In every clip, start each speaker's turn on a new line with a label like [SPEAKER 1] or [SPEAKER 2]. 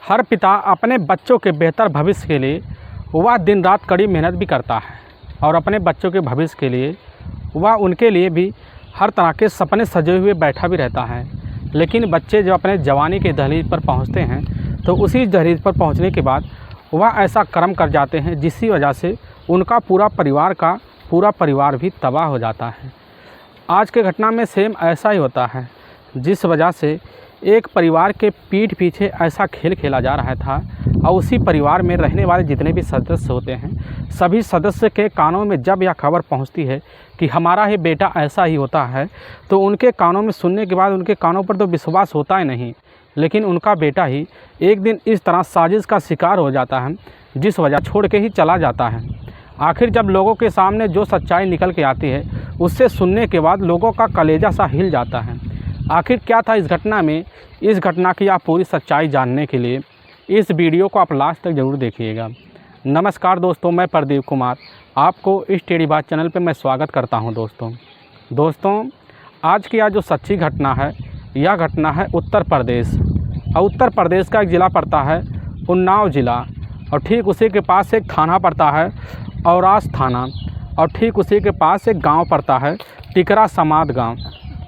[SPEAKER 1] हर पिता अपने बच्चों के बेहतर भविष्य के लिए वह दिन रात कड़ी मेहनत भी करता है और अपने बच्चों के भविष्य के लिए वह उनके लिए भी हर तरह के सपने सजे हुए बैठा भी रहता है। लेकिन बच्चे जब अपने जवानी के दहलीज पर पहुंचते हैं तो उसी दहलीज पर पहुंचने के बाद वह ऐसा कर्म कर जाते हैं जिसकी वजह से उनका पूरा परिवार भी तबाह हो जाता है। आज के घटना में सेम ऐसा ही होता है, जिस वजह से एक परिवार के पीठ पीछे ऐसा खेल खेला जा रहा था और उसी परिवार में रहने वाले जितने भी सदस्य होते हैं सभी सदस्य के कानों में जब यह खबर पहुंचती है कि हमारा ही बेटा ऐसा ही होता है तो उनके कानों में सुनने के बाद उनके कानों पर तो विश्वास होता ही नहीं, लेकिन उनका बेटा ही एक दिन इस तरह साजिश का शिकार हो जाता है जिस वजह छोड़ के ही चला जाता है। आखिर जब लोगों के सामने जो सच्चाई निकल के आती है उससे सुनने के बाद लोगों का कलेजा सा हिल जाता है। आखिर क्या था इस घटना में, इस घटना की आप पूरी सच्चाई जानने के लिए इस वीडियो को आप लास्ट तक ज़रूर देखिएगा। नमस्कार दोस्तों, मैं प्रदीप कुमार आपको इस टेढ़ी बात चैनल पे मैं स्वागत करता हूं। दोस्तों आज की यह जो सच्ची घटना है यह घटना है उत्तर प्रदेश, और उत्तर प्रदेश का एक ज़िला पड़ता है उन्नाव ज़िला, और ठीक उसी के पास एक थाना पड़ता है औरास थाना, और ठीक उसी के पास एक गांव पड़ता है टिकरा समाद गांव।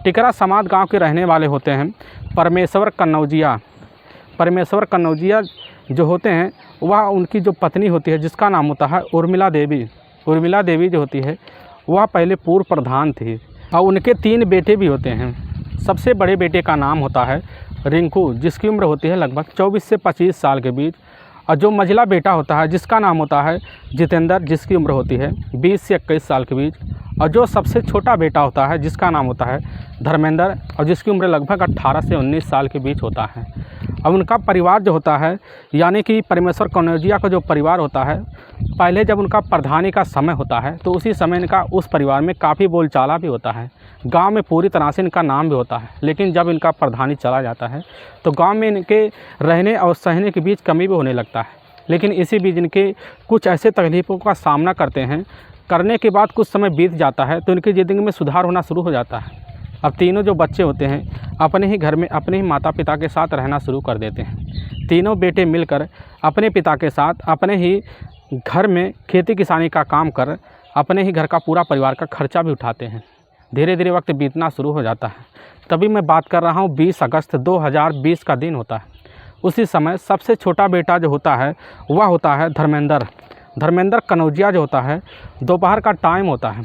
[SPEAKER 1] टिकरा समाद गांव के रहने वाले होते हैं परमेश्वर कन्नौजिया जो होते हैं वह उनकी जो पत्नी होती है जिसका नाम होता है उर्मिला देवी जो होती है वह पहले पूर्व प्रधान थी, और उनके 3 बेटे भी होते हैं। सबसे बड़े बेटे का नाम होता है रिंकू जिसकी उम्र होती है लगभग 24 से 25 साल के बीच, और जो मझला बेटा होता है जिसका नाम होता है जितेंद्र जिसकी उम्र होती है 20 से 21 साल के बीच, और जो सबसे छोटा बेटा होता है जिसका नाम होता है धर्मेंद्र और जिसकी उम्र लगभग 18 से 19 साल के बीच होता है। अब उनका परिवार जो होता है यानी कि परमेश्वर कन्नौजिया का जो परिवार होता है, पहले जब उनका प्रधानी का समय होता है तो उसी समय इनका उस परिवार में काफ़ी बोलचाला भी होता है, गांव में पूरी तरह से इनका नाम भी होता है। लेकिन जब इनका प्रधानी चला जाता है तो गांव में इनके रहने और सहने के बीच कमी भी होने लगता है। लेकिन इसी बीच इनके कुछ ऐसे तकलीफ़ों का सामना करने के बाद कुछ समय बीत जाता है तो इनकी ज़िंदगी में सुधार होना शुरू हो जाता है। अब तीनों जो बच्चे होते हैं अपने ही घर में अपने ही माता पिता के साथ रहना शुरू कर देते हैं। तीनों बेटे मिलकर अपने पिता के साथ अपने ही घर में खेती किसानी का काम कर अपने ही घर का पूरा परिवार का खर्चा भी उठाते हैं। धीरे धीरे वक्त बीतना शुरू हो जाता है। तभी मैं बात कर रहा हूँ 20 अगस्त 2020 का दिन होता है। उसी समय सबसे छोटा बेटा जो होता है वह होता है धर्मेंद्र कन्नौजिया जो होता है। दोपहर का टाइम होता है।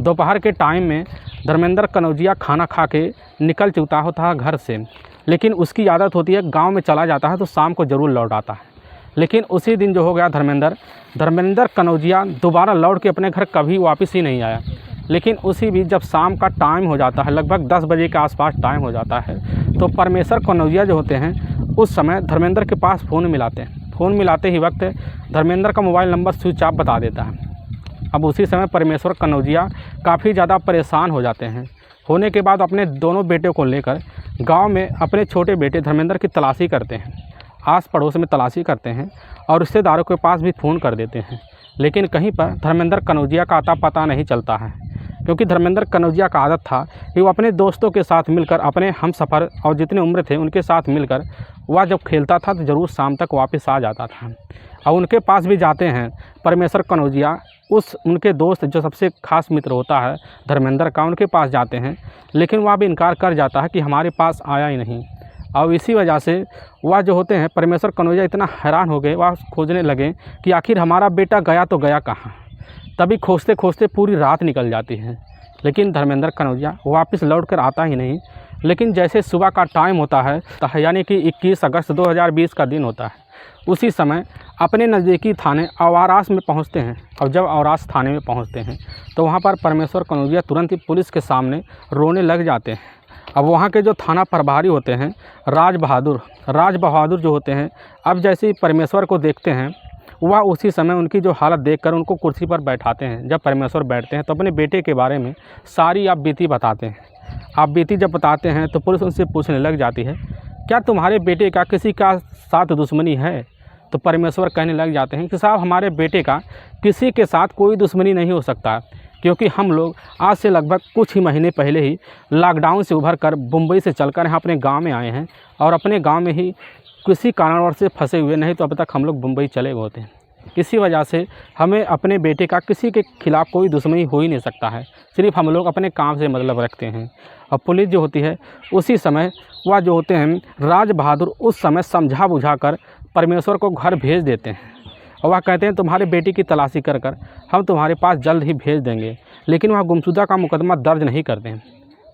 [SPEAKER 1] दोपहर के टाइम में धर्मेंद्र कन्नौजिया खाना खा के निकल चुका होता है घर से, लेकिन उसकी आदत होती है गांव में चला जाता है तो शाम को ज़रूर लौट आता है। लेकिन उसी दिन जो हो गया धर्मेंद्र कन्नौजिया दोबारा लौट के अपने घर कभी वापस ही नहीं आया। लेकिन उसी बीच जब शाम का टाइम हो जाता है लगभग 10 बजे के आसपास टाइम हो जाता है तो परमेश्वर कन्नौजिया जो होते हैं उस समय धर्मेंद्र के पास फ़ोन मिलाते हैं। फ़ोन मिलाते ही वक्त धर्मेंद्र का मोबाइल नंबर स्विच ऑफ बता देता है। अब उसी समय परमेश्वर कन्नौजिया काफ़ी ज़्यादा परेशान हो जाते हैं। होने के बाद अपने दोनों बेटे को लेकर गांव में अपने छोटे बेटे धर्मेंद्र की तलाशी करते हैं, आस पड़ोस में तलाशी करते हैं और रिश्तेदारों के पास भी फ़ोन कर देते हैं। लेकिन कहीं पर धर्मेंद्र कन्नौजिया का आता पता नहीं चलता है, क्योंकि धर्मेंद्र कन्नौजिया का आदत था कि वो अपने दोस्तों के साथ मिलकर अपने हमसफ़र और जितने उम्र थे उनके साथ मिलकर वह जब खेलता था तो ज़रूर शाम तक वापस आ जाता था। और उनके पास भी जाते हैं परमेश्वर कन्नौजिया, उनके दोस्त जो सबसे खास मित्र होता है धर्मेंद्र का, उनके पास जाते हैं। लेकिन वह भी इनकार कर जाता है कि हमारे पास आया ही नहीं। और इसी वजह से वह जो होते हैं परमेश्वर कन्नौजिया इतना हैरान हो गए, वह खोजने लगे कि आखिर हमारा बेटा गया तो गया कहाँ। तभी खोजते खोजते पूरी रात निकल जाती है, लेकिन धर्मेंद्र कन्नौजिया वापस लौट कर आता ही नहीं। लेकिन जैसे सुबह का टाइम होता है यानी कि 21 अगस्त 2020 का दिन होता है, उसी समय अपने नज़दीकी थाने औरास में पहुंचते हैं। और जब औरास थाने में पहुंचते हैं तो वहां पर परमेश्वर कन्नौजिया तुरंत ही पुलिस के सामने रोने लग जाते हैं। अब वहां के जो थाना प्रभारी होते हैं राज बहादुर जो होते हैं, अब जैसे ही परमेश्वर को देखते हैं वह उसी समय उनकी जो हालत देखकर उनको कुर्सी पर बैठाते हैं। जब परमेश्वर बैठते हैं तो अपने बेटे के बारे में सारी आप बीती बताते हैं। आप बीती जब बताते हैं तो पुलिस उनसे पूछने लग जाती है, क्या तुम्हारे बेटे का किसी का साथ दुश्मनी है? तो परमेश्वर कहने लग जाते हैं कि साहब हमारे बेटे का किसी के साथ कोई दुश्मनी नहीं हो सकता, क्योंकि हम लोग आज से लगभग कुछ ही महीने पहले ही लॉकडाउन से उभर कर मुंबई से चलकर यहाँ अपने गांव में आए हैं और अपने गांव में ही किसी कारणवश से फंसे हुए, नहीं तो अब तक हम लोग मुंबई चले गए होते हैं। इसी वजह से हमें अपने बेटे का किसी के खिलाफ़ कोई दुश्मनी हो ही नहीं सकता है, सिर्फ हम लोग अपने काम से मतलब रखते हैं। और पुलिस जो होती है उसी समय वह जो होते हैं राज बहादुर उस समय समझा बुझा कर परमेश्वर को घर भेज देते हैं और वह कहते हैं तुम्हारे बेटी की तलाशी कर हम तुम्हारे पास जल्द ही भेज देंगे। लेकिन वह गुमशुदा का मुकदमा दर्ज नहीं करते हैं।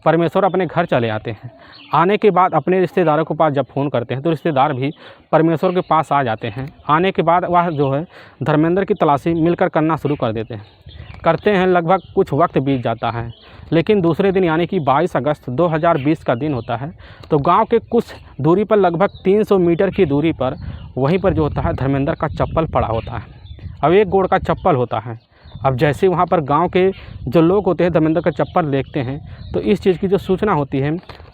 [SPEAKER 1] परमेश्वर अपने घर चले आते हैं। आने के बाद अपने रिश्तेदारों के पास जब फ़ोन करते हैं तो रिश्तेदार भी परमेश्वर के पास आ जाते हैं। आने के बाद वह जो है धर्मेंद्र की तलाशी मिलकर करना शुरू कर देते हैं। लगभग कुछ वक्त बीत जाता है, लेकिन दूसरे दिन यानी कि 22 अगस्त 2020 का दिन होता है। तो गांव के कुछ दूरी पर लगभग 300 मीटर की दूरी पर वहीं पर जो होता है धर्मेंद्र का चप्पल पड़ा होता है। अब एक गोड़ का चप्पल होता है। अब जैसे वहाँ पर गांव के जो लोग होते हैं धर्मेंद्र का चप्पल देखते हैं तो इस चीज़ की जो सूचना होती है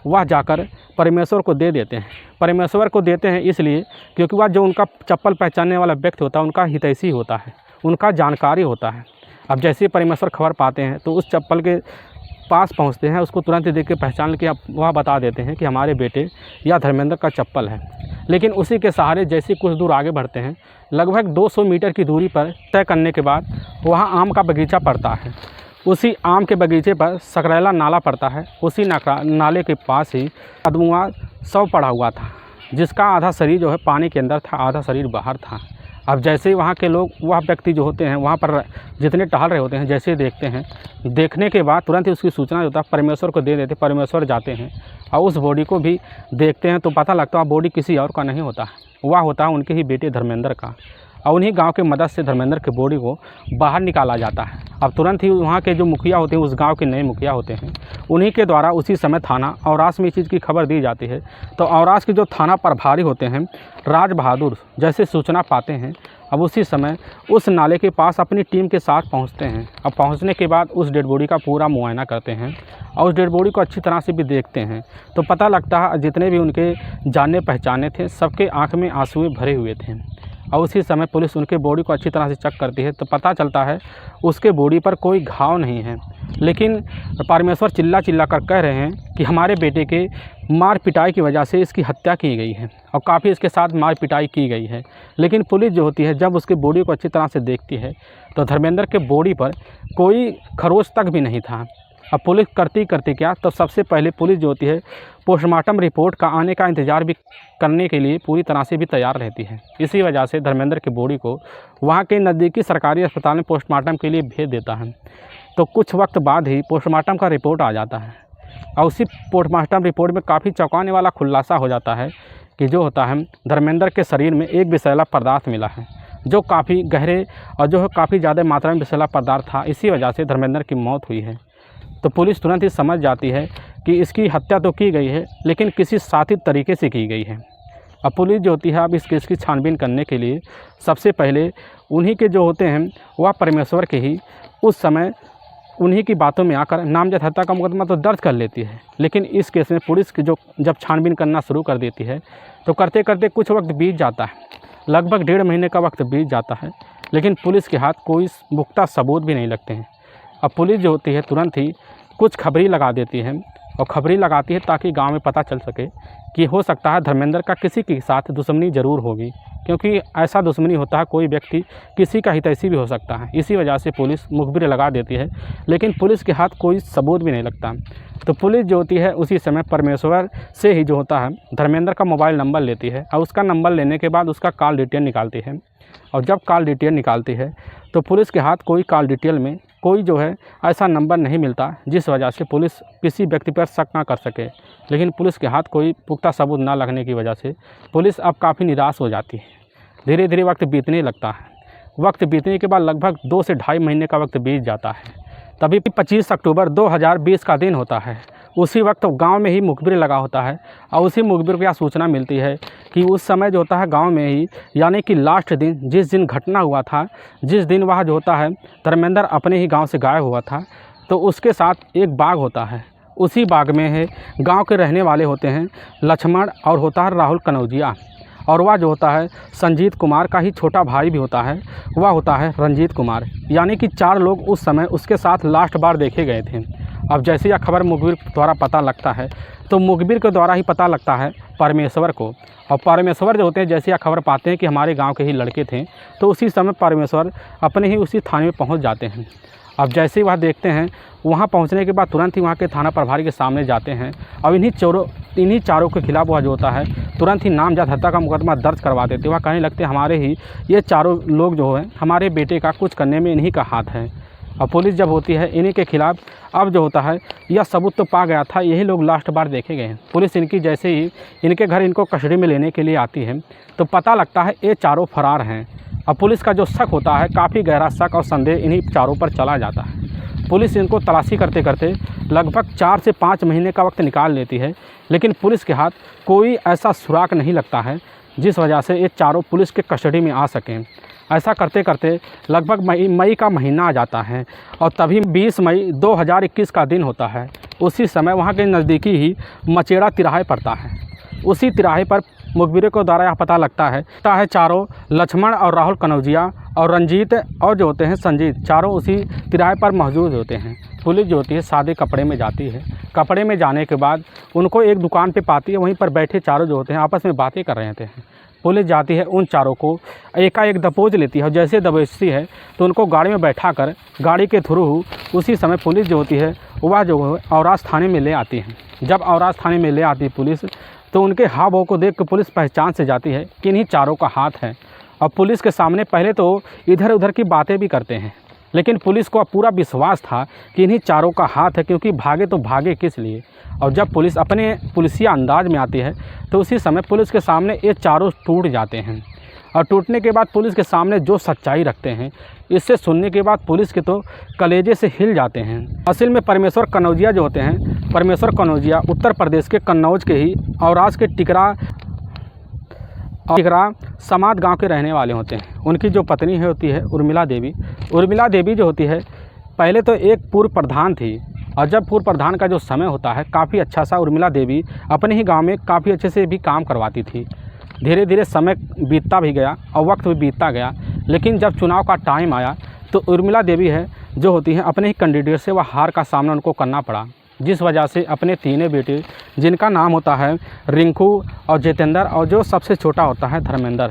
[SPEAKER 1] वह जाकर परमेश्वर को दे देते हैं। परमेश्वर को देते हैं इसलिए क्योंकि वह जो उनका चप्पल पहचानने वाला व्यक्ति होता है उनका हितैषी होता है, उनका जानकारी होता है। अब जैसे ही परमेश्वर खबर पाते हैं तो उस चप्पल के पास पहुंचते हैं, उसको तुरंत देख के पहचान के वह बता देते हैं कि हमारे बेटे या धर्मेंद्र का चप्पल है। लेकिन उसी के सहारे जैसे कुछ दूर आगे बढ़ते हैं, लगभग 200 मीटर की दूरी पर तय करने के बाद वहाँ आम का बगीचा पड़ता है। उसी आम के बगीचे पर सकरैला नाला पड़ता है। उसी नाले के पास ही अदमुआ शव पड़ा हुआ था, जिसका आधा शरीर जो है पानी के अंदर था, आधा शरीर बाहर था। अब जैसे ही वहाँ के लोग, वह व्यक्ति जो होते हैं वहाँ पर जितने टहल रहे होते हैं, जैसे देखते हैं, देखने के बाद तुरंत ही उसकी सूचना जो होता है परमेश्वर को दे देते। परमेश्वर जाते हैं और उस बॉडी को भी देखते हैं तो पता लगता है बॉडी किसी और का नहीं होता है, वह होता है उनके ही बेटे धर्मेंद्र का। और उन्हीं गांव के मदद से धर्मेंद्र के बॉडी को बाहर निकाला जाता है। अब तुरंत ही वहाँ के जो मुखिया होते हैं, उस गांव के नए मुखिया होते हैं, उन्हीं के द्वारा उसी समय थाना औरास में इस चीज़ की खबर दी जाती है। तो औरास के जो थाना प्रभारी होते हैं राज बहादुर जैसे सूचना पाते हैं, अब उसी समय उस नाले के पास अपनी टीम के साथ पहुंचते हैं। अब पहुंचने के बाद उस डेड बॉडी का पूरा मुआयना करते हैं और उस डेड बॉडी को अच्छी तरह से भी देखते हैं। तो पता लगता है जितने भी उनके जाने पहचाने थे सबके आंख में आंसू भरे हुए थे। और उसी समय पुलिस उनके बॉडी को अच्छी तरह से चेक करती है तो पता चलता है उसके बॉडी पर कोई घाव नहीं है। लेकिन परमेश्वर चिल्ला चिल्ला कर कह रहे हैं कि हमारे बेटे के मार पिटाई की वजह से इसकी हत्या की गई है और काफ़ी इसके साथ मार पिटाई की गई है। लेकिन पुलिस जो होती है जब उसके बॉडी को अच्छी तरह से देखती है तो धर्मेंद्र के बॉडी पर कोई खरोच तक भी नहीं था। अब पुलिस करती क्या, तो सबसे पहले पुलिस जो होती है पोस्टमार्टम रिपोर्ट का आने का इंतज़ार भी करने के लिए पूरी तरह से भी तैयार रहती है। इसी वजह से धर्मेंद्र की बॉडी को वहाँ के नज़दीकी सरकारी अस्पताल में पोस्टमार्टम के लिए भेज देता है। तो कुछ वक्त बाद ही पोस्टमार्टम का रिपोर्ट आ जाता है और उसी पोस्टमार्टम रिपोर्ट में काफ़ी चौंकाने वाला खुलासा हो जाता है कि जो होता है धर्मेंद्र के शरीर में एक विषैला पदार्थ मिला है जो काफ़ी गहरे और जो है काफ़ी ज़्यादा मात्रा में विषैला पदार्थ था। इसी वजह से धर्मेंद्र की मौत हुई है। तो पुलिस तुरंत ही समझ जाती है कि इसकी हत्या तो की गई है लेकिन किसी साथित तरीके से की गई है। अब पुलिस जो होती है अब इस केस की छानबीन करने के लिए सबसे पहले उन्हीं के जो होते हैं वह परमेश्वर के ही उस समय उन्हीं की बातों में आकर नामजद हत्या का मुकदमा तो दर्ज कर लेती है। लेकिन इस केस में पुलिस की जो जब छानबीन करना शुरू कर देती है तो करते करते कुछ वक्त बीत जाता है, लगभग 1.5 महीने का वक्त बीत जाता है, लेकिन पुलिस के हाथ कोई पुख्ता सबूत भी नहीं लगते हैं। अब पुलिस जो होती है तुरंत ही कुछ खबरी लगा देती है और खबरी लगाती है ताकि गांव में पता चल सके कि हो सकता है धर्मेंद्र का किसी के साथ दुश्मनी ज़रूर होगी, क्योंकि ऐसा दुश्मनी होता है कोई व्यक्ति किसी का हितैषी भी हो सकता है। इसी वजह से पुलिस मुखबिर लगा देती है, लेकिन पुलिस के हाथ कोई सबूत भी नहीं लगता। तो पुलिस जो होती है उसी समय परमेश्वर से ही जो होता है धर्मेंद्र का मोबाइल नंबर लेती है और उसका नंबर लेने के बाद उसका कॉल डिटेल निकालती है। और जब कॉल डिटेल निकालती है तो पुलिस के हाथ कोई कॉल डिटेल में कोई जो है ऐसा नंबर नहीं मिलता जिस वजह से पुलिस किसी व्यक्ति पर शक ना कर सके। लेकिन पुलिस के हाथ कोई पुख्ता सबूत ना लगने की वजह से पुलिस अब काफ़ी निराश हो जाती है। धीरे धीरे वक्त बीतने लगता है। वक्त बीतने के बाद लगभग 2 से ढाई महीने का वक्त बीत जाता है। तभी 25 अक्टूबर 2020 का दिन होता है। उसी वक्त गांव में ही मुखबिर लगा होता है और उसी मुखबिर को यह सूचना मिलती है कि उस समय जो होता है गांव में ही यानी कि लास्ट दिन जिस दिन घटना हुआ था, जिस दिन वह जो होता है धर्मेंद्र अपने ही गांव से गायब हुआ था, तो उसके साथ एक बाग होता है। उसी बाग में है गांव के रहने वाले होते हैं लक्ष्मण और होता है राहुल कनौजिया, और वह जो होता है संजीत कुमार का ही छोटा भाई भी होता है, वह होता है रंजीत कुमार। यानी कि 4 लोग उस समय उसके साथ लास्ट बार देखे गए थे। अब जैसे यह खबर मुखबिर द्वारा पता लगता है तो मुखबिर के द्वारा ही पता लगता है परमेश्वर को। और परमेश्वर जो होते हैं जैसे यह खबर पाते हैं कि हमारे गांव के ही लड़के थे, तो उसी समय परमेश्वर अपने ही उसी थाने में पहुंच जाते हैं। अब जैसे ही वह देखते हैं, वहां पहुंचने के बाद तुरंत ही वहां के थाना प्रभारी के सामने जाते हैं। अब इन्हीं चारों के खिलाफ वह जो होता है तुरंत ही नामजद हत्या का मुकदमा दर्ज करवा देते। वह कहने लगते हमारे ही ये चारों लोग जो हैं हमारे बेटे का कुछ करने में इन्हीं का हाथ है। और पुलिस जब होती है इन्हीं के खिलाफ अब जो होता है यह सबूत तो पा गया था, यही लोग लास्ट बार देखे गए हैं। पुलिस इनकी जैसे ही इनके घर इनको कस्टडी में लेने के लिए आती है तो पता लगता है ये चारों फरार हैं। अब पुलिस का जो शक होता है, काफ़ी गहरा शक और संदेह इन्हीं चारों पर चला जाता है। पुलिस इनको तलाशी करते करते लगभग 4 से 5 महीने का वक्त निकाल लेती है, लेकिन पुलिस के हाथ कोई ऐसा सुराग नहीं लगता है जिस वजह से ये चारों पुलिस के कस्टडी में आ सकें। ऐसा करते करते लगभग मई का महीना आ जाता है और तभी 20 मई 2021 का दिन होता है। उसी समय वहाँ के नज़दीकी ही मचेड़ा तिराहे पड़ता है। उसी तिराहे पर मुखबिरों को द्वारा यह पता लगता है चारों लक्ष्मण और राहुल कनौजिया और रंजीत और जो होते हैं संजीत, चारों उसी तिराहे पर मौजूद होते हैं। पुलिस जो होती है सादे कपड़े में जाती है। कपड़े में जाने के बाद उनको एक दुकान पे पाती है, वहीं पर बैठे चारों जो होते हैं आपस में बातें कर रहे थे। पुलिस जाती है, उन चारों को एकाएक दबोच लेती है और जैसे दबोचती है तो उनको गाड़ी में बैठाकर गाड़ी के थ्रू उसी समय पुलिस जो होती है वह जो है औराज थाने में ले आती है। जब औराज थाने में ले आती है पुलिस, तो उनके हाव भाव को देख कर पुलिस पहचान से जाती है कि इन्हीं चारों का हाथ है। और पुलिस के सामने पहले तो इधर उधर की बातें भी करते हैं, लेकिन पुलिस को पूरा विश्वास था कि इन्हीं चारों का हाथ है, क्योंकि भागे तो भागे किस लिए। और जब पुलिस अपने पुलिसिया अंदाज में आती है तो उसी समय पुलिस के सामने ये चारों टूट जाते हैं। और टूटने के बाद पुलिस के सामने जो सच्चाई रखते हैं, इससे सुनने के बाद पुलिस के तो कलेजे से हिल जाते हैं। असल में परमेश्वर कनौजिया जो होते हैं, परमेश्वर कनौजिया उत्तर प्रदेश के कन्नौज के ही औराज के टिकरा समाद गांव के रहने वाले होते हैं। उनकी जो पत्नी है होती है उर्मिला देवी। उर्मिला देवी जो होती है पहले तो एक पूर्व प्रधान थी, और जब पूर्व प्रधान का जो समय होता है काफ़ी अच्छा सा उर्मिला देवी अपने ही गांव में काफ़ी अच्छे से भी काम करवाती थी। धीरे धीरे समय बीतता भी गया और वक्त भी बीतता गया, लेकिन जब चुनाव का टाइम आया तो उर्मिला देवी है जो होती हैं अपने ही कैंडिडेट से वह हार का सामना उनको करना पड़ा, जिस वजह से अपने तीनों बेटे जिनका नाम होता है रिंकू और जितेंद्र और जो सबसे छोटा होता है धर्मेंद्र,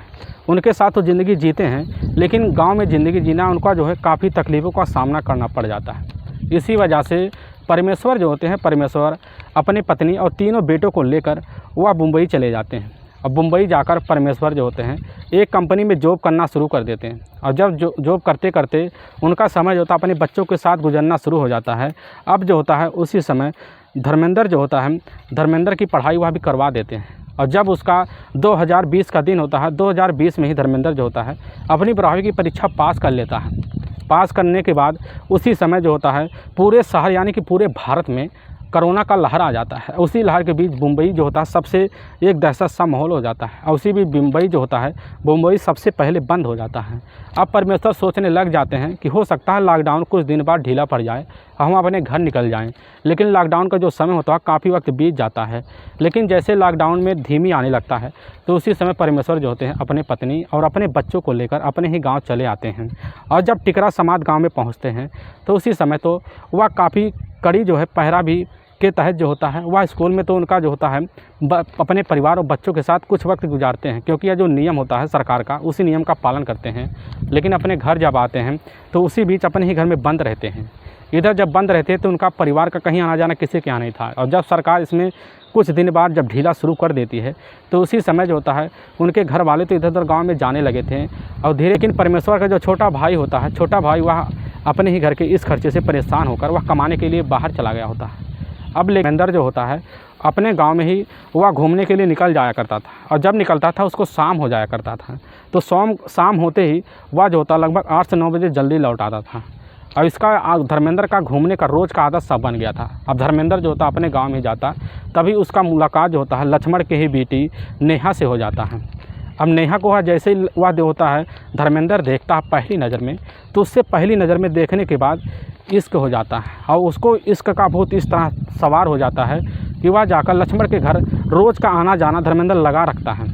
[SPEAKER 1] उनके साथ तो ज़िंदगी जीते हैं, लेकिन गांव में ज़िंदगी जीना उनका जो है काफ़ी तकलीफ़ों का सामना करना पड़ जाता है। इसी वजह से परमेश्वर जो होते हैं, परमेश्वर अपनी पत्नी और तीनों बेटों को लेकर वह मुंबई चले जाते हैं। अब मुंबई जाकर परमेश्वर जो होते हैं एक कंपनी में जॉब करना शुरू कर देते हैं। और जब जॉब करते करते उनका समय जो होता है अपने बच्चों के साथ गुजरना शुरू हो जाता है। अब जो होता है उसी समय धर्मेंद्र जो होता है, धर्मेंद्र की पढ़ाई वह भी करवा देते हैं। और जब उसका 2020 का दिन होता है, 2020 में ही धर्मेंद्र जो होता है अपनी 12वीं की परीक्षा पास कर लेता है। पास करने के बाद उसी समय जो होता है पूरे शहर यानी कि पूरे भारत में कोरोना का लहर आ जाता है। उसी लहर के बीच मुंबई जो होता है सबसे एक दहशत सा माहौल हो जाता है। और उसी भी मुंबई जो होता है, मुंबई सबसे पहले बंद हो जाता है। अब परमेश्वर सोचने लग जाते हैं कि हो सकता है लॉकडाउन कुछ दिन बाद ढीला पड़ जाए, हम अपने घर निकल जाएं। लेकिन लॉकडाउन का जो समय होता है काफ़ी वक्त बीत जाता है, लेकिन जैसे लॉकडाउन में धीमी आने लगता है तो उसी समय परमेश्वर जो होते हैं अपने पत्नी और अपने बच्चों को लेकर अपने ही गाँव चले आते हैं। और जब टिकरा समाद गाँव में पहुँचते हैं तो उसी समय तो वह काफ़ी कड़ी जो है पहरा भी के तहत जो होता है वह स्कूल में तो उनका जो होता है अपने परिवार और बच्चों के साथ कुछ वक्त गुजारते हैं, क्योंकि यह जो नियम होता है सरकार का उसी नियम का पालन करते हैं। लेकिन अपने घर जब आते हैं तो उसी बीच अपने ही घर में बंद रहते हैं। इधर जब बंद रहते हैं तो उनका परिवार का कहीं आना जाना किसी के यहाँ नहीं था। और जब सरकार इसमें कुछ दिन बाद जब ढीला शुरू कर देती है तो उसी समय जो होता है उनके घर वाले तो इधर उधर गाँव में जाने लगे थे। और धीरे लेकिन परमेश्वर का जो छोटा भाई होता है, छोटा भाई वह अपने ही घर के इस खर्चे से परेशान होकर वह कमाने के लिए बाहर चला गया होता है। अब लेकिन जो होता है अपने गांव में ही वह घूमने के लिए निकल जाया करता था, और जब निकलता था उसको शाम हो जाया करता था। तो शाम होते ही वह जो होता लगभग 8 से 9 बजे जल्दी लौट आता था। और इसका धर्मेंद्र का घूमने का रोज़ का आदत सा बन गया था। अब धर्मेंद्र जो होता अपने गाँव में जाता, तभी उसका मुलाकात जो होता है लक्ष्मण के ही बेटी नेहा से हो जाता है। अब नेहा को जैसे ही वह जो होता है धर्मेंद्र देखता है पहली नज़र में, तो उससे पहली नज़र में देखने के बाद इश्क हो जाता है। और उसको इश्क का भूत इस तरह सवार हो जाता है कि वह जाकर लक्ष्मण के घर रोज़ का आना जाना धर्मेंद्र लगा रखता है।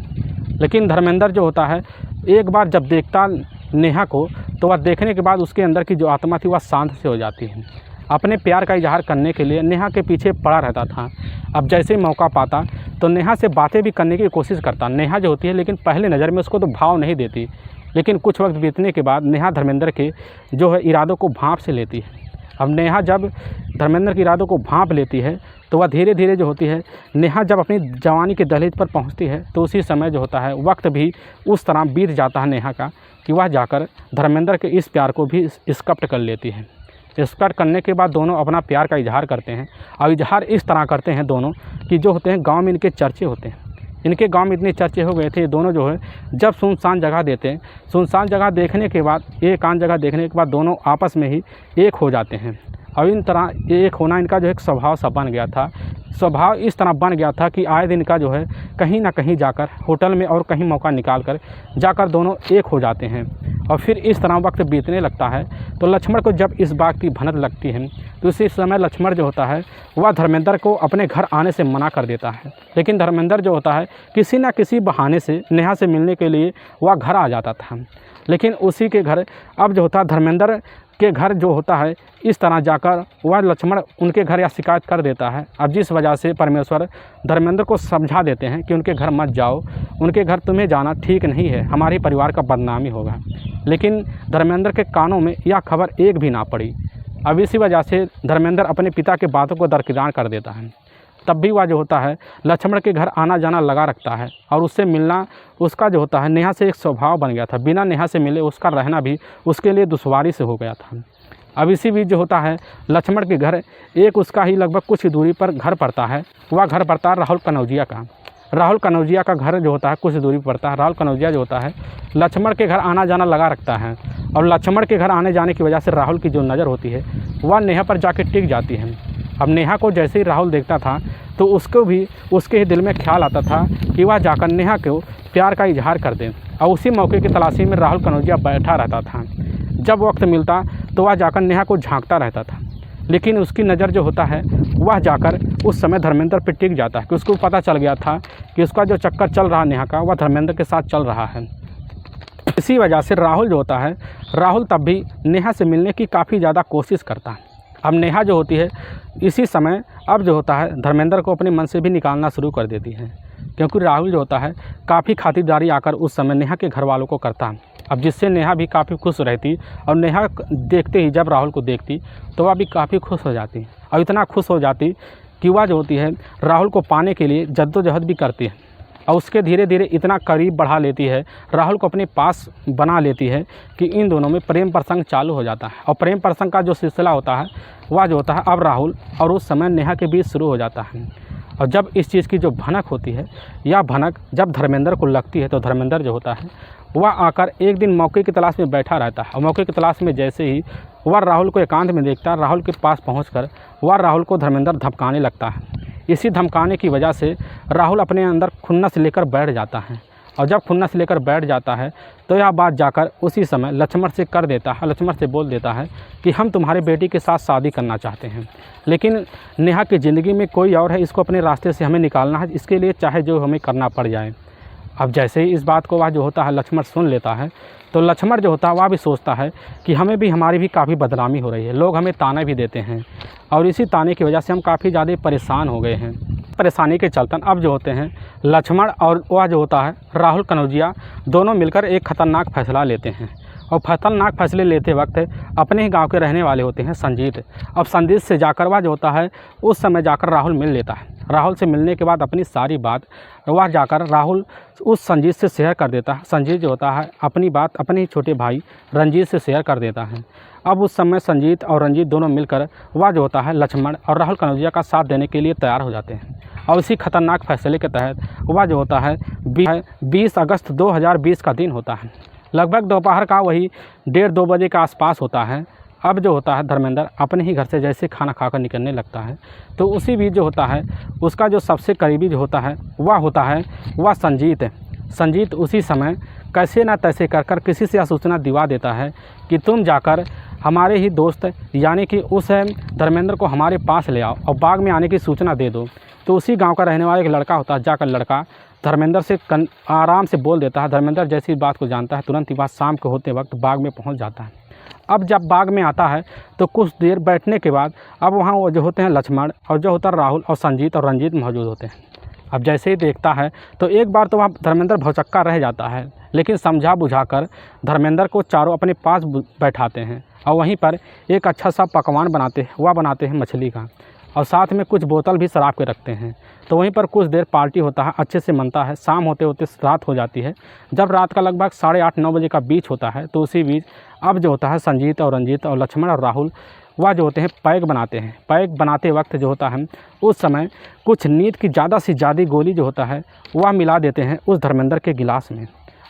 [SPEAKER 1] लेकिन धर्मेंद्र जो होता है एक बार जब देखता नेहा को, तो वह देखने के बाद उसके अंदर की जो आत्मा थी वह शांत से हो जाती है। अपने प्यार का इजहार करने के लिए नेहा के पीछे पड़ा रहता था। अब जैसे ही मौका पाता तो नेहा से बातें भी करने की कोशिश करता। नेहा जो होती है लेकिन पहले नज़र में उसको तो भाव नहीं देती, लेकिन कुछ वक्त बीतने के बाद नेहा धर्मेंद्र के जो है इरादों को भांप से लेती है। अब नेहा जब धर्मेंद्र के इरादों को भांप लेती है तो वह धीरे धीरे जो होती है, नेहा जब अपनी जवानी के दहलीज पर पहुंचती है तो उसी समय जो होता है वक्त भी उस तरह बीत जाता है नेहा का कि वह जाकर धर्मेंद्र के इस प्यार को भी एक्सेप्ट कर लेती है। एक्सेप्ट करने के बाद दोनों अपना प्यार का इजहार करते हैं और इजहार इस तरह करते हैं दोनों कि जो होते हैं गाँव में इनके चर्चे होते हैं। इनके गांव में इतने चर्चे हो गए थे, दोनों जो है जब सुनसान जगह देते हैं, सुनसान जगह देखने के बाद, एकांत जगह देखने के बाद दोनों आपस में ही एक हो जाते हैं। और इन तरह एक होना इनका जो एक स्वभाव सा बन गया था। स्वभाव इस तरह बन गया था कि आए दिन का जो है कहीं ना कहीं जाकर होटल में और कहीं मौका निकाल कर जाकर दोनों एक हो जाते हैं। और फिर इस तरह वक्त बीतने लगता है तो लक्ष्मण को जब इस बात की भनक लगती है तो उसी समय लक्ष्मण जो होता है वह धर्मेंद्र को अपने घर आने से मना कर देता है। लेकिन धर्मेंद्र जो होता है किसी न किसी बहाने से नेहा से मिलने के लिए वह घर आ जाता था। लेकिन उसी के घर अब जो होता है धर्मेंद्र के घर जो होता है इस तरह जाकर वह लक्ष्मण उनके घर या शिकायत कर देता है। अब जिस वजह से परमेश्वर धर्मेंद्र को समझा देते हैं कि उनके घर मत जाओ, उनके घर तुम्हें जाना ठीक नहीं है, हमारे परिवार का बदनामी होगा। लेकिन धर्मेंद्र के कानों में यह खबर एक भी ना पड़ी। अब इसी वजह से धर्मेंद्र अपने पिता के बातों को दरकिनार कर देता है। तब भी वह जो होता है लक्ष्मण के घर आना जाना लगा रखता है और उससे मिलना उसका जो होता है नेहा से एक स्वभाव बन गया था। बिना नेहा से मिले उसका रहना भी उसके लिए दुश्वारी से हो गया था। अब इसी बीच जो होता है लक्ष्मण के घर एक उसका ही लगभग कुछ दूरी पर घर पड़ता है। वह घर पड़ता है राहुल कनौजिया का। राहुल कनौजिया का घर जो होता है कुछ दूरी पर पड़ता है। राहुल कनौजिया जो होता है लक्ष्मण के घर आना जाना लगा रखता है और लक्ष्मण के घर आने जाने की वजह से राहुल की जो नज़र होती है वह नेहा पर जाके टिक जाती है। अब नेहा को जैसे ही राहुल देखता था तो उसको भी उसके ही दिल में ख्याल आता था कि वह जाकर नेहा को प्यार का इजहार कर दे। और उसी मौके की तलाशी में राहुल कनौजिया बैठा रहता था। जब वक्त मिलता तो वह जाकर नेहा को झांकता रहता था, लेकिन उसकी नज़र जो होता है वह जाकर उस समय धर्मेंद्र पर टिक जाता है कि उसको पता चल गया था कि उसका जो चक्कर चल रहा नेहा का वह धर्मेंद्र के साथ चल रहा है। इसी वजह से राहुल जो होता है राहुल तब भी नेहा से मिलने की काफ़ी ज़्यादा कोशिश करता है। अब नेहा जो होती है इसी समय अब जो होता है धर्मेंद्र को अपने मन से भी निकालना शुरू कर देती है, क्योंकि राहुल जो होता है काफ़ी खातिरदारी आकर उस समय नेहा के घर वालों को करता है। अब जिससे नेहा भी काफ़ी खुश रहती और नेहा देखते ही जब राहुल को देखती तो वह भी काफ़ी खुश हो जाती और इतना खुश हो जाती कि वह जो होती है राहुल को पाने के लिए जद्दोजहद भी करती है और उसके धीरे धीरे इतना करीब बढ़ा लेती है, राहुल को अपने पास बना लेती है कि इन दोनों में प्रेम प्रसंग चालू हो जाता है। और प्रेम प्रसंग का जो सिलसिला होता है वह जो होता है अब राहुल और उस समय नेहा के बीच शुरू हो जाता है। और जब इस चीज़ की जो भनक होती है यह भनक जब धर्मेंद्र को लगती है तो धर्मेंद्र जो होता है वह आकर एक दिन मौके की तलाश में बैठा रहता है। और मौके की तलाश में जैसे ही वह राहुल को एकांत में देखता है, राहुल के पास पहुंचकर वह राहुल को धर्मेंद्र धमकाने लगता है। इसी धमकाने की वजह से राहुल अपने अंदर खुन्नस लेकर बैठ जाता है। और जब खुन्नस लेकर बैठ जाता है तो यह बात जाकर उसी समय लक्ष्मण से कर देता है। लक्ष्मण से बोल देता है कि हम तुम्हारे बेटी के साथ शादी करना चाहते हैं, लेकिन नेहा की ज़िंदगी में कोई और है, इसको अपने रास्ते से हमें निकालना है, इसके लिए चाहे जो हमें करना पड़ जाए। अब जैसे ही इस बात को वह जो होता है लक्ष्मण सुन लेता है तो लक्ष्मण जो होता है वह भी सोचता है कि हमें भी हमारी भी काफ़ी बदनामी हो रही है, लोग हमें ताने भी देते हैं और इसी ताने की वजह से हम काफ़ी ज़्यादा परेशान हो गए हैं। परेशानी के चलते अब जो होते हैं लक्ष्मण और वह जो होता है राहुल कनौजिया दोनों मिलकर एक ख़तरनाक फैसला लेते हैं। और खतरनाक फैसले लेते वक्त अपने ही गांव के रहने वाले होते हैं संजीत। अब संजीत से जाकर वह जो होता है उस समय जाकर राहुल मिल लेता है। राहुल से मिलने के बाद अपनी सारी बात वह जाकर राहुल उस संजीत से शेयर कर देता है। संजीत जो होता है अपनी बात अपने ही छोटे भाई रंजीत से शेयर कर देता है। अब उस समय संजीत और रंजीत दोनों मिलकर वह जो होता है लक्ष्मण और राहुल कनौजिया का साथ देने के लिए तैयार हो जाते हैं। और इसी खतरनाक फैसले के तहत वह जो होता है 20 अगस्त 2020 का दिन होता है। लगभग दोपहर का वही 1:30-2 बजे के आसपास होता है। अब जो होता है धर्मेंद्र अपने ही घर से जैसे खाना खाकर निकलने लगता है तो उसी बीच जो होता है उसका जो सबसे करीबी जो होता है वह संजीत है। संजीत उसी समय कैसे ना तैसे कर किसी से यह सूचना दिवा देता है कि तुम जाकर हमारे ही दोस्त यानी कि उस धर्मेंद्र को हमारे पास ले आओ और बाग में आने की सूचना दे दो। तो उसी गांव का रहने वाला एक लड़का होता है, जाकर लड़का धर्मेंद्र से आराम से बोल देता है। धर्मेंद्र जैसी बात को जानता है तुरंत ही बात शाम को होते वक्त बाग में पहुंच जाता है। अब जब बाग में आता है तो कुछ देर बैठने के बाद अब वहाँ वो जो होते हैं लक्ष्मण और जो होता है राहुल और संजीत और रंजीत मौजूद होते हैं। अब जैसे ही देखता है तो एक बार तो वहाँ धर्मेंद्र भौचक्का रह जाता है, लेकिन समझा बुझाकर धर्मेंद्र को चारों अपने पास बैठाते हैं और वहीं पर एक अच्छा सा पकवान बनाते हैं मछली का, और साथ में कुछ बोतल भी शराब के रखते हैं। तो वहीं पर कुछ देर पार्टी होता है, अच्छे से मनता है। शाम होते होते रात हो जाती है। जब रात का लगभग 8:30-9 बजे का बीच होता है तो उसी बीच अब जो होता है संजीत और रंजीत और लक्ष्मण और राहुल वह जो होते हैं पैग बनाते हैं। पैग बनाते वक्त जो होता है उस समय कुछ नींद की ज़्यादा से ज़्यादा गोली जो होता है वह मिला देते हैं उस धर्मेंद्र के गिलास में।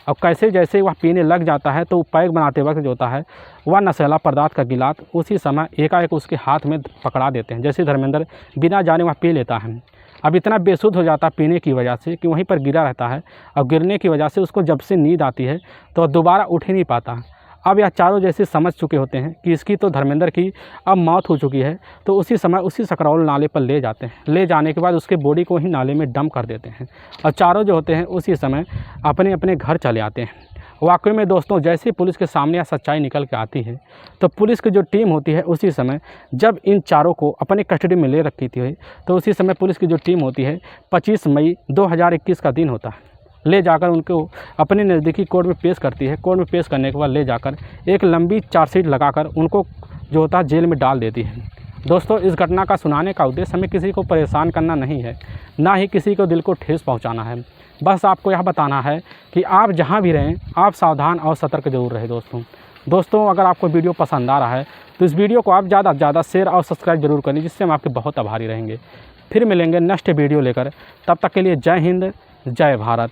[SPEAKER 1] अब कैसे जैसे वह पीने लग जाता है तो पैग बनाते वक्त जो होता है वह नशीला पदार्थ का गिलास उसी समय एकाएक उसके हाथ में पकड़ा देते हैं। जैसे धर्मेंद्र बिना जाने वह पी लेता है। अब इतना बेसुध हो जाता है पीने की वजह से कि वहीं पर गिरा रहता है, और गिरने की वजह से उसको जब से नींद आती है तो दोबारा उठ ही नहीं पाता। अब यह चारों जैसे समझ चुके होते हैं कि इसकी तो धर्मेंद्र की अब मौत हो चुकी है, तो उसी समय उसी सकरौल नाले पर ले जाते हैं। ले जाने के बाद उसके बॉडी को ही नाले में डंप कर देते हैं और चारों जो होते हैं उसी समय अपने अपने घर चले आते हैं। वाकई में दोस्तों जैसे पुलिस के सामने यह सच्चाई निकल के आती है तो पुलिस की जो टीम होती है उसी समय जब इन चारों को अपने कस्टडी में ले रखी थी तो उसी समय पुलिस की जो टीम होती है 25 मई 2021 का दिन होता है, ले जाकर उनको अपने नज़दीकी कोर्ट में पेश करती है। कोर्ट में पेश करने के बाद ले जाकर एक लंबी चार्जशीट लगाकर उनको जो होता है जेल में डाल देती है। दोस्तों इस घटना का सुनाने का उद्देश्य हमें किसी को परेशान करना नहीं है, ना ही किसी को दिल को ठेस पहुंचाना है। बस आपको यह बताना है कि आप जहां भी रहें आप सावधान और सतर्क जरूर रहें। दोस्तों अगर आपको वीडियो पसंद आ रहा है तो इस वीडियो को आप ज़्यादा से ज़्यादा शेयर और सब्सक्राइब जरूर करें, जिससे हम आपके बहुत आभारी रहेंगे। फिर मिलेंगे नेक्स्ट वीडियो लेकर, तब तक के लिए जय हिंद जय भारत।